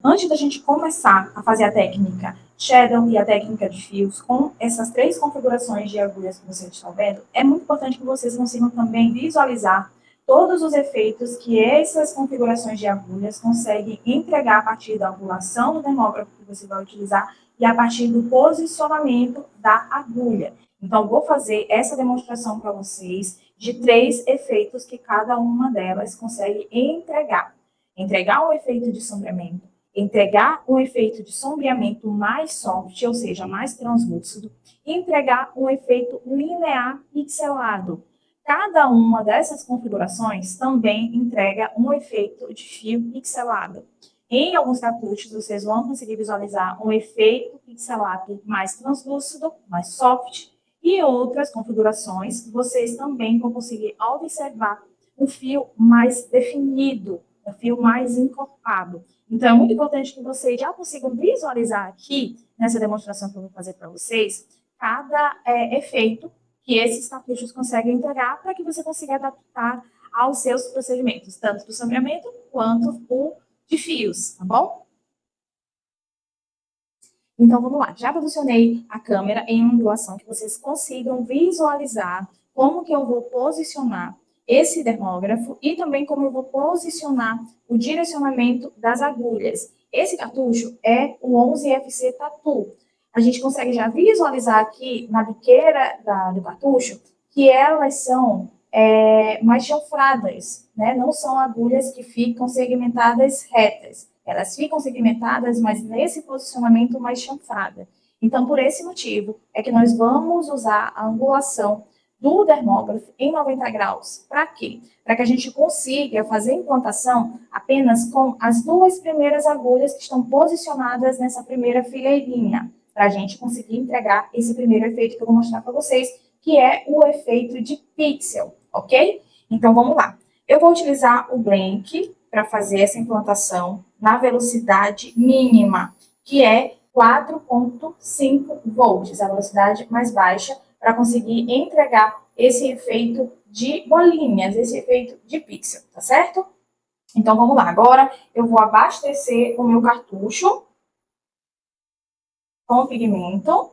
antes da gente começar a fazer a técnica shadow e a técnica de fios com essas 3 configurações de agulhas que vocês estão vendo, é muito importante que vocês consigam também visualizar todos os efeitos que essas configurações de agulhas conseguem entregar a partir da angulação do termógrafo que você vai utilizar e a partir do posicionamento da agulha. Então, vou fazer essa demonstração para vocês de 3 efeitos que cada uma delas consegue entregar. Entregar um efeito de sombreamento, entregar um efeito de sombreamento mais soft, ou seja, mais translúcido, e entregar um efeito linear pixelado. Cada uma dessas configurações também entrega um efeito de fio pixelado. Em alguns cartuchos, vocês vão conseguir visualizar um efeito pixelado mais translúcido, mais soft, e outras configurações, vocês também vão conseguir observar um fio mais definido, um fio mais encorpado. Então, é muito importante que vocês já consigam visualizar aqui, nessa demonstração que eu vou fazer para vocês, cada efeito que esses cartuchos conseguem entregar para que você consiga adaptar aos seus procedimentos, tanto do sombreamento quanto o de fios, tá bom? Então, vamos lá. Já posicionei a câmera em angulação que vocês consigam visualizar como que eu vou posicionar esse termógrafo e também como eu vou posicionar o direcionamento das agulhas. Esse cartucho é o 11FC Tattoo. A gente consegue já visualizar aqui na biqueira do cartucho que elas são mais chanfradas, né? Não são agulhas que ficam segmentadas retas. Elas ficam segmentadas, mas nesse posicionamento mais chanfrada. Então, por esse motivo, é que nós vamos usar a angulação do dermógrafo em 90 graus. Para quê? Para que a gente consiga fazer a implantação apenas com as 2 primeiras agulhas que estão posicionadas nessa primeira fileirinha, para a gente conseguir entregar esse primeiro efeito que eu vou mostrar para vocês, que é o efeito de pixel, ok? Então, vamos lá. Eu vou utilizar o blank para fazer essa implantação na velocidade mínima, que é 4,5 volts, a velocidade mais baixa, para conseguir entregar esse efeito de bolinhas, esse efeito de pixel, tá certo? Então, vamos lá. Agora, eu vou abastecer o meu cartucho com pigmento.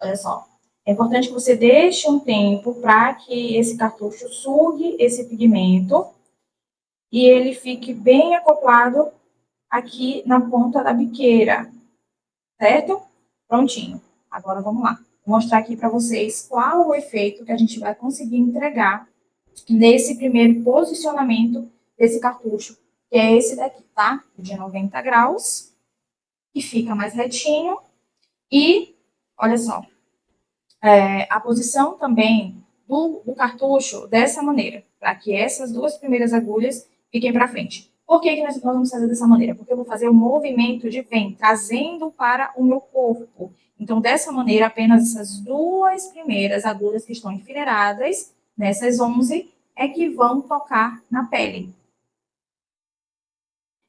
Olha só. É importante que você deixe um tempo para que esse cartucho sugue esse pigmento e ele fique bem acoplado aqui na ponta da biqueira, certo? Prontinho. Agora vamos lá. Vou mostrar aqui para vocês qual o efeito que a gente vai conseguir entregar nesse primeiro posicionamento desse cartucho, que é esse daqui, tá? De 90 graus, que fica mais retinho. E, olha só, a posição também do cartucho dessa maneira, para que essas 2 primeiras agulhas fiquem para frente. Por que nós vamos fazer dessa maneira? Porque eu vou fazer o movimento de vem, trazendo para o meu corpo. Então, dessa maneira, apenas essas 2 primeiras agulhas que estão enfileiradas, nessas 11, é que vão tocar na pele.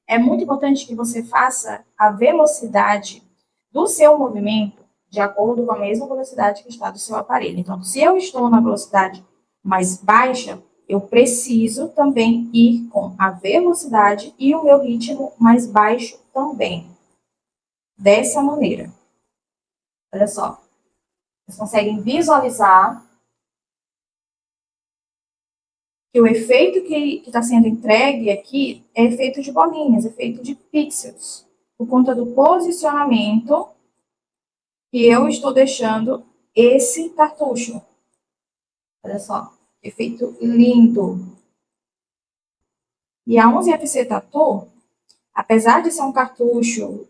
É muito importante que você faça a velocidade do seu movimento de acordo com a mesma velocidade que está do seu aparelho. Então, se eu estou na velocidade mais baixa, eu preciso também ir com a velocidade e o meu ritmo mais baixo também. Dessa maneira. Olha só. Vocês conseguem visualizar que o efeito que está sendo entregue aqui é efeito de bolinhas, efeito de pixels, por conta do posicionamento que eu estou deixando esse cartucho. Olha só, efeito lindo. E a 11FC Tattoo, apesar de ser um cartucho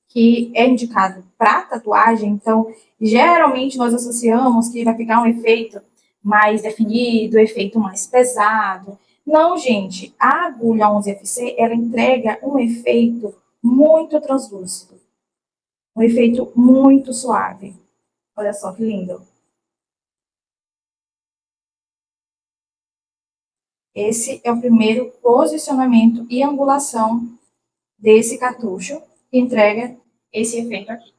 que é indicado para tatuagem, então, geralmente nós associamos que vai ficar um efeito mais definido, efeito mais pesado. Não, gente, a agulha 11FC, ela entrega um efeito muito translúcido, um efeito muito suave. Olha só que lindo. Esse é o primeiro posicionamento e angulação desse cartucho, que entrega esse efeito aqui.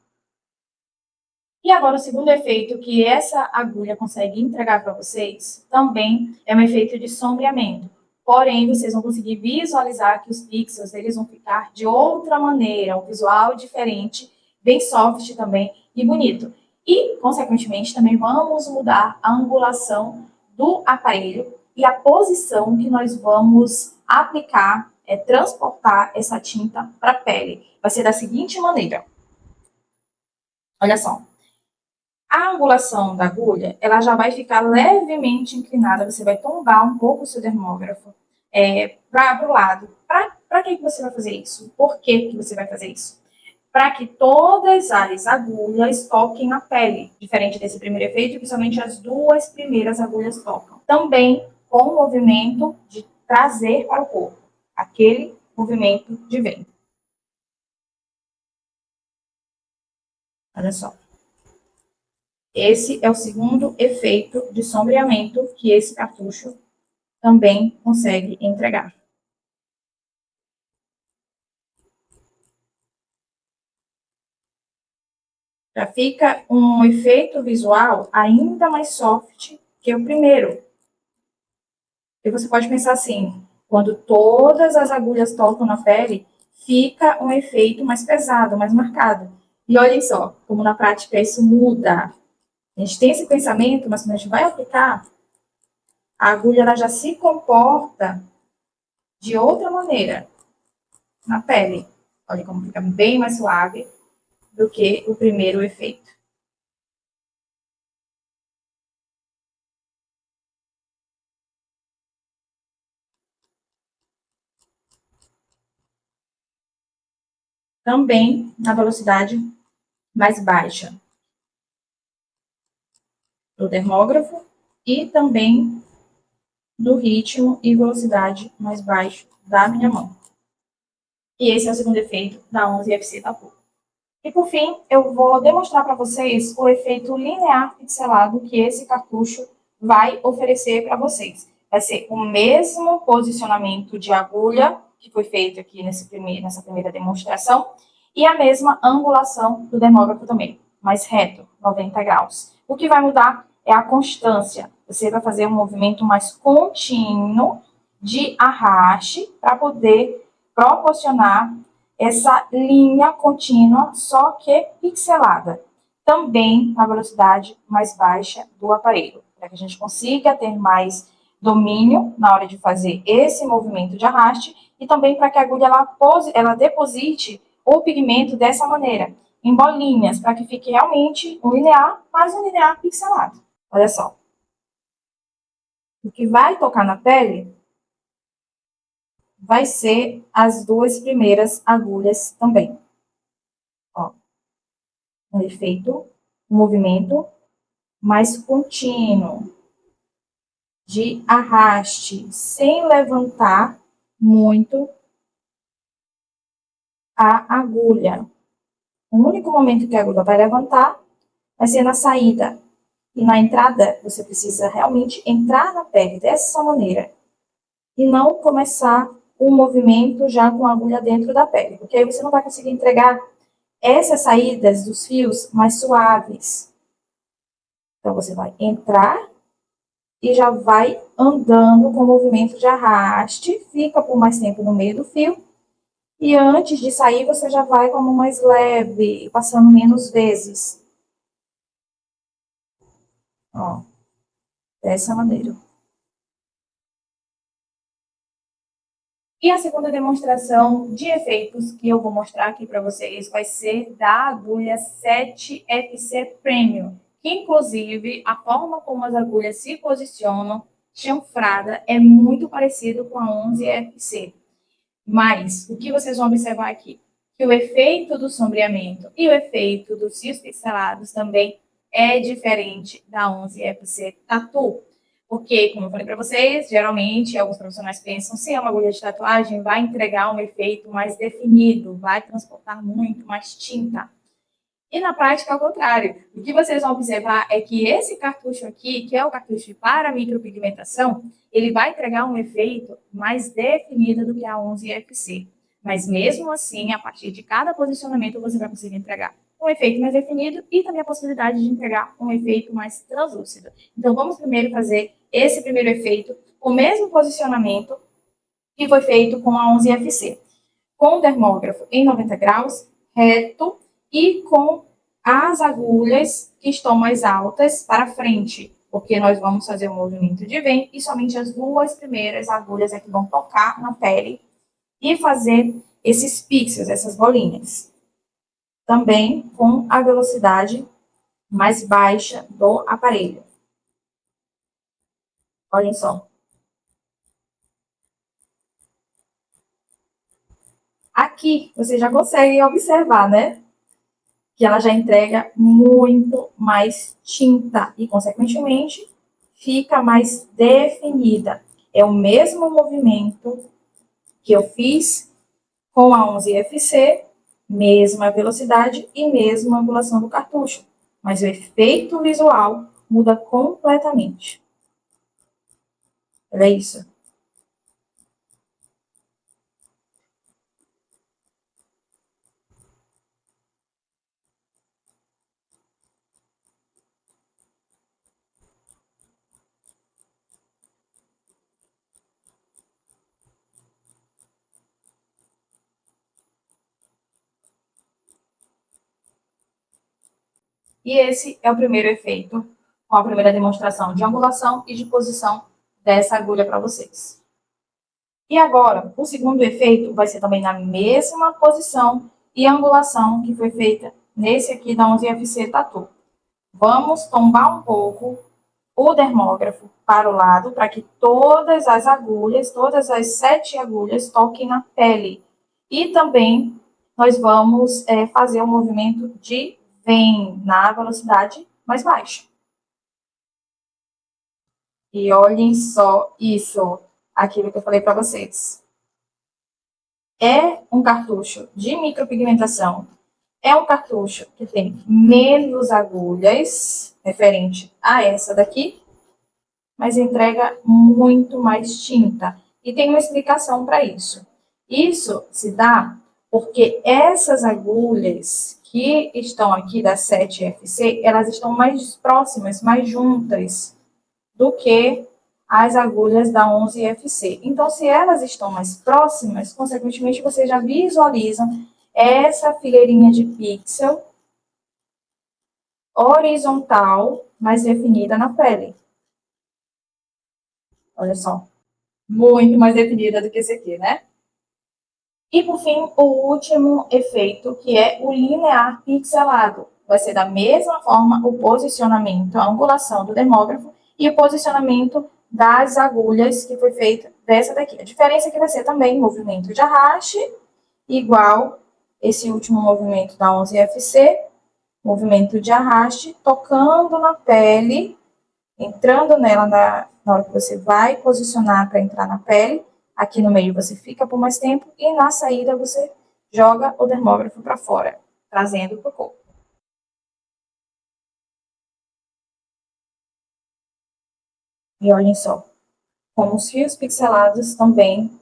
E agora o segundo efeito que essa agulha consegue entregar para vocês também é um efeito de sombreamento. porém vocês vão conseguir visualizar que os pixels eles vão ficar de outra maneira, um visual diferente, bem soft também e bonito. E, consequentemente, também vamos mudar a angulação do aparelho e a posição que nós vamos aplicar, transportar essa tinta para a pele. Vai ser da seguinte maneira. Olha só. A angulação da agulha, ela já vai ficar levemente inclinada, você vai tombar um pouco o seu dermógrafo para o lado. Para que você vai fazer isso? Por que você vai fazer isso? Para que todas as agulhas toquem na pele, diferente desse primeiro efeito, que somente as duas primeiras agulhas tocam. Também com o movimento de trazer para o corpo, aquele movimento de vento. Olha só. Esse é o segundo efeito de sombreamento que esse cartucho também consegue entregar. Já fica um efeito visual ainda mais soft que o primeiro. E você pode pensar assim, quando todas as agulhas tocam na pele, fica um efeito mais pesado, mais marcado. E olhem só, como na prática isso muda. A gente tem esse pensamento, mas quando a gente vai aplicar, a agulha ela já se comporta de outra maneira na pele. Olha como fica bem mais suave do que o primeiro efeito. Também na velocidade mais baixa do dermógrafo e também do ritmo e velocidade mais baixo da minha mão. E esse é o segundo efeito da 11FC Tapu. E por fim, eu vou demonstrar para vocês o efeito linear pixelado que esse cartucho vai oferecer para vocês. Vai ser o mesmo posicionamento de agulha que foi feito aqui nessa primeira demonstração e a mesma angulação do dermógrafo também, mais reto, 90 graus. O que vai mudar é a constância. Você vai fazer um movimento mais contínuo de arraste para poder proporcionar essa linha contínua, só que pixelada. Também na velocidade mais baixa do aparelho, para que a gente consiga ter mais domínio na hora de fazer esse movimento de arraste e também para que a agulha ela deposite o pigmento dessa maneira, em bolinhas, para que fique realmente um linear, mas um linear pixelado. Olha só. O que vai tocar na pele vai ser as duas primeiras agulhas também. Ó, um efeito, um movimento mais contínuo de arraste, sem levantar muito a agulha. O único momento que a agulha vai levantar vai ser na saída. E na entrada, você precisa realmente entrar na pele dessa maneira. E não começar o movimento já com a agulha dentro da pele. Porque aí você não vai conseguir entregar essas saídas dos fios mais suaves. Então, você vai entrar e já vai andando com o movimento de arraste, fica por mais tempo no meio do fio, e antes de sair, você já vai com a mão mais leve, passando menos vezes. Ó, dessa maneira. E a segunda demonstração de efeitos que eu vou mostrar aqui para vocês vai ser da agulha 7FC Premium, que inclusive a forma como as agulhas se posicionam, chanfrada, é muito parecido com a 11FC. Mas o que vocês vão observar aqui? Que o efeito do sombreamento e o efeito dos fios pixelados também é diferente da 11FC Tattoo. Porque, como eu falei para vocês, geralmente alguns profissionais pensam se é uma agulha de tatuagem, vai entregar um efeito mais definido, vai transportar muito mais tinta. E na prática, ao contrário. O que vocês vão observar é que esse cartucho aqui, que é o cartucho para micropigmentação, ele vai entregar um efeito mais definido do que a 11FC. Mas mesmo assim, a partir de cada posicionamento, você vai conseguir entregar um efeito mais definido e também a possibilidade de entregar um efeito mais translúcido. Então, vamos primeiro fazer esse primeiro efeito com o mesmo posicionamento que foi feito com a 11FC, com o termógrafo em 90 graus, reto, e com as agulhas que estão mais altas para frente, porque nós vamos fazer o movimento de vento e somente as duas primeiras agulhas é que vão tocar na pele e fazer esses pixels, essas bolinhas. Também com a velocidade mais baixa do aparelho. Olhem só. Aqui você já consegue observar, né? Que ela já entrega muito mais tinta e, consequentemente, fica mais definida. É o mesmo movimento que eu fiz com a 11FC, mesma velocidade e mesma angulação do cartucho, mas o efeito visual muda completamente. Olha isso. E esse é o primeiro efeito, com a primeira demonstração de angulação e de posição dessa agulha para vocês. E agora, o segundo efeito vai ser também na mesma posição e angulação que foi feita nesse aqui da 11FC Tatu. Vamos tombar um pouco o dermógrafo para o lado, para que todas as agulhas, todas as 7 agulhas toquem na pele. E também nós vamos fazer um movimento de vem na velocidade mais baixa. E olhem só isso, aquilo que eu falei para vocês. É um cartucho de micropigmentação, é um cartucho que tem menos agulhas, referente a essa daqui, mas entrega muito mais tinta. E tem uma explicação para isso. Isso se dá porque essas agulhas que estão aqui da 7FC, elas estão mais próximas, mais juntas do que as agulhas da 11FC. Então, se elas estão mais próximas, consequentemente, vocês já visualizam essa fileirinha de pixel horizontal, mais definida na pele. Olha só, muito mais definida do que esse aqui, né? E, por fim, o último efeito, que é o linear pixelado. Vai ser da mesma forma o posicionamento, a angulação do dermógrafo e o posicionamento das agulhas que foi feito dessa daqui. A diferença é que vai ser também movimento de arraste, igual esse último movimento da 11FC, movimento de arraste, tocando na pele, entrando nela na hora que você vai posicionar para entrar na pele. Aqui no meio você fica por mais tempo e na saída você joga o dermógrafo para fora, trazendo para o corpo. E olhem só, como os fios pixelados também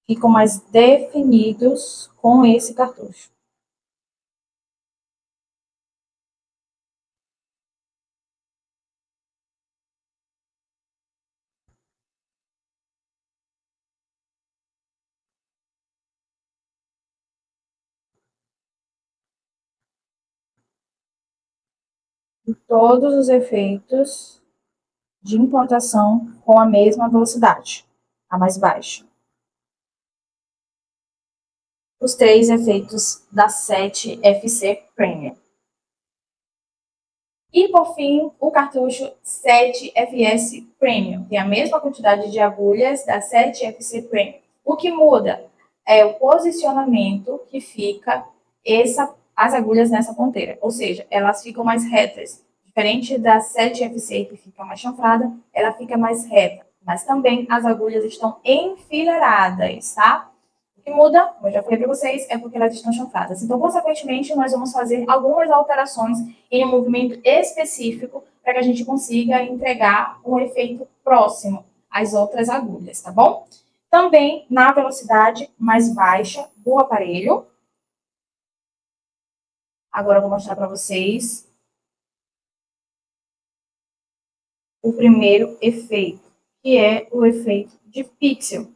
ficam mais definidos com esse cartucho. E todos os efeitos de implantação com a mesma velocidade, a mais baixa. Os 3 efeitos da 7FC Premium. E, por fim, o cartucho 7FS Premium. Tem a mesma quantidade de agulhas da 7FC Premium. O que muda é o posicionamento que fica as agulhas nessa ponteira. Ou seja, elas ficam mais retas. Diferente da 7FC, que fica mais chanfrada, ela fica mais reta. Mas também as agulhas estão enfileiradas, tá? O que muda, como eu já falei para vocês, é porque elas estão chanfradas. Então, consequentemente, nós vamos fazer algumas alterações em um movimento específico para que a gente consiga entregar um efeito próximo às outras agulhas, tá bom? Também na velocidade mais baixa do aparelho. Agora eu vou mostrar para vocês o primeiro efeito, que é o efeito de pixel.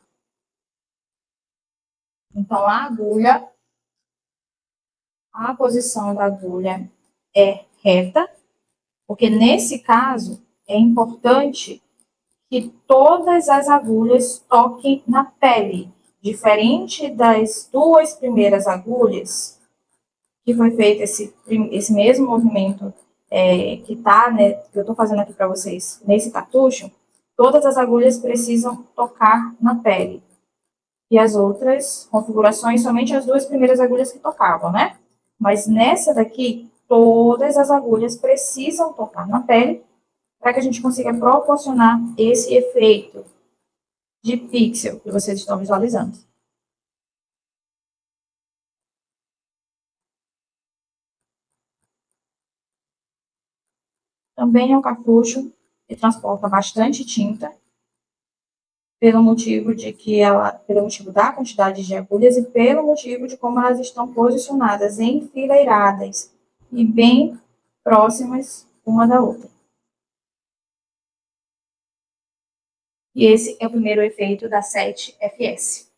Então, a posição da agulha é reta, porque nesse caso é importante que todas as agulhas toquem na pele, diferente das duas primeiras agulhas, que foi feito esse mesmo movimento que tá, né, que eu estou fazendo aqui para vocês nesse cartucho, todas as agulhas precisam tocar na pele. E as outras configurações, somente as duas primeiras agulhas que tocavam, né? Mas nessa daqui, todas as agulhas precisam tocar na pele para que a gente consiga proporcionar esse efeito de pixel que vocês estão visualizando. Também é um cartucho que transporta bastante tinta, pelo motivo da quantidade de agulhas e pelo motivo de como elas estão posicionadas enfileiradas e bem próximas uma da outra. E esse é o primeiro efeito da 7FS.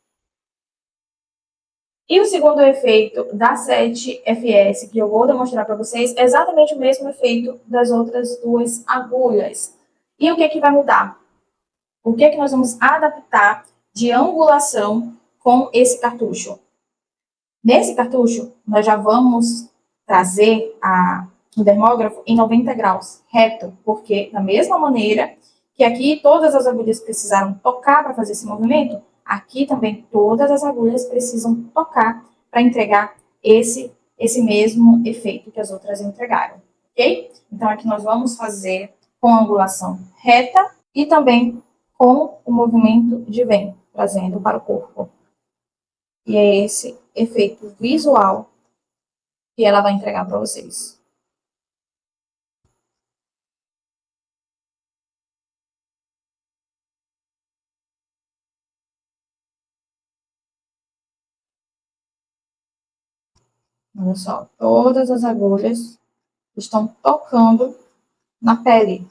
E o segundo efeito da 7FS, que eu vou demonstrar para vocês, é exatamente o mesmo efeito das outras duas agulhas. E o que, que vai mudar? O que, que nós vamos adaptar de angulação com esse cartucho? Nesse cartucho, nós já vamos trazer o dermógrafo em 90 graus, reto, porque da mesma maneira que aqui todas as agulhas precisaram tocar para fazer esse movimento, aqui também todas as agulhas precisam tocar para entregar esse mesmo efeito que as outras entregaram, ok? Então aqui nós vamos fazer com angulação reta e também com o movimento de vento, trazendo para o corpo. E é esse efeito visual que ela vai entregar para vocês. Olha só, todas as agulhas estão tocando na pele.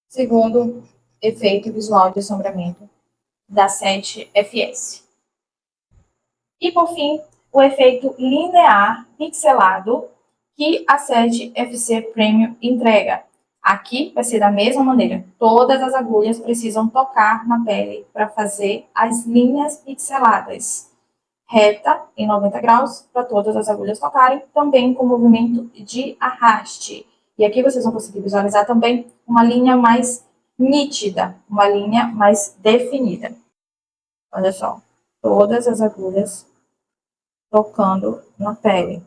Segundo efeito visual de assombramento da 7FS. E, por fim, o efeito linear pixelado que a 7FC Premium entrega. Aqui vai ser da mesma maneira. Todas as agulhas precisam tocar na pele para fazer as linhas pixeladas. Reta em 90 graus para todas as agulhas tocarem, também com movimento de arraste. E aqui vocês vão conseguir visualizar também uma linha mais nítida, uma linha mais definida. Olha só, todas as agulhas tocando na pele.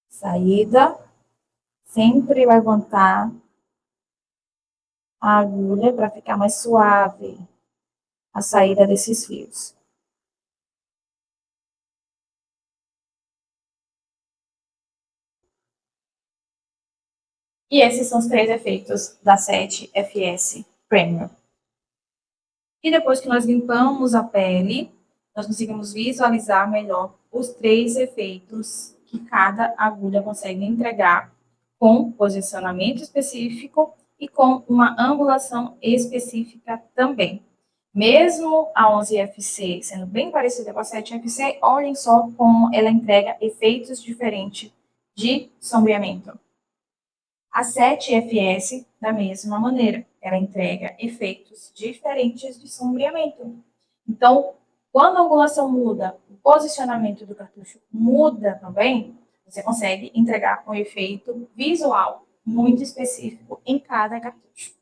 Saída, sempre levantar a agulha para ficar mais suave a saída desses fios. E esses são os 3 efeitos da 7FS Premium. E depois que nós limpamos a pele, nós conseguimos visualizar melhor os 3 efeitos que cada agulha consegue entregar, com posicionamento específico e com uma angulação específica também. Mesmo a 11FC sendo bem parecida com a 7FC, olhem só como ela entrega efeitos diferentes de sombreamento. A 7FS, da mesma maneira, ela entrega efeitos diferentes de sombreamento. Então, quando a angulação muda, o posicionamento do cartucho muda também, você consegue entregar um efeito visual muito específico em cada cartucho.